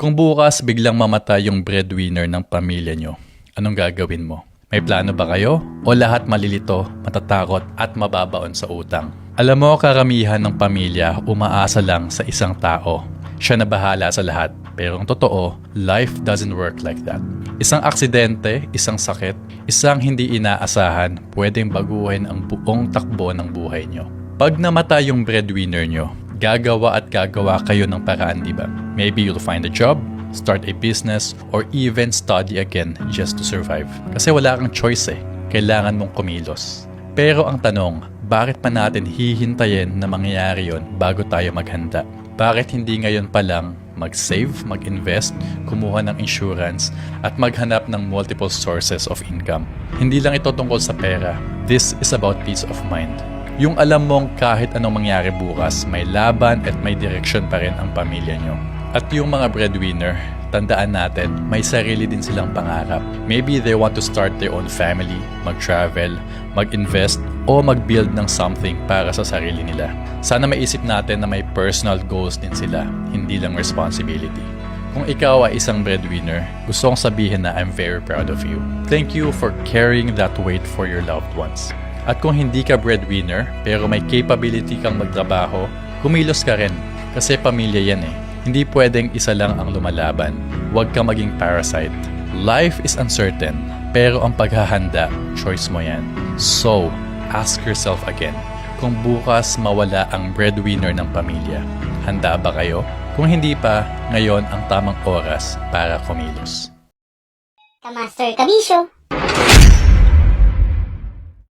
Kung bukas biglang mamatay yung breadwinner ng pamilya nyo, anong gagawin mo? May plano ba kayo? O lahat malilito, matatakot at mababaon sa utang? Alam mo, karamihan ng pamilya umaasa lang sa isang tao. Siya na bahala sa lahat. Pero ang totoo, life doesn't work like that. Isang aksidente, isang sakit, isang hindi inaasahan, pwedeng baguhin ang buong takbo ng buhay nyo. Pag namatay yung breadwinner nyo, gagawa at gagawa kayo ng paraan, di ba? Maybe you'll find a job, start a business, or even study again just to survive. Kasi wala kang choice eh. Kailangan mong kumilos. Pero ang tanong, bakit pa natin hihintayin na mangyayari yon bago tayo maghanda? Bakit hindi ngayon pa lang mag-save, mag-invest, kumuha ng insurance, at maghanap ng multiple sources of income? Hindi lang ito tungkol sa pera. This is about peace of mind. Yung alam mong kahit anong mangyari bukas, may laban at may direction pa rin ang pamilya nyo. At yung mga breadwinner, tandaan natin, may sarili din silang pangarap. Maybe they want to start their own family, mag-travel, mag-invest, o mag-build ng something para sa sarili nila. Sana maisip natin na may personal goals din sila, hindi lang responsibility. Kung ikaw ay isang breadwinner, gusto kong sabihin na I'm very proud of you. Thank you for carrying that weight for your loved ones. At kung hindi ka breadwinner, pero may capability kang magtrabaho, kumilos ka rin. Kasi pamilya yan eh. Hindi pwedeng isa lang ang lumalaban. Huwag kang maging parasite. Life is uncertain, pero ang paghahanda, choice mo yan. So, ask yourself again, kung bukas mawala ang breadwinner ng pamilya, handa ba kayo? Kung hindi pa, ngayon ang tamang oras para kumilos. Kamaster Kabisyo.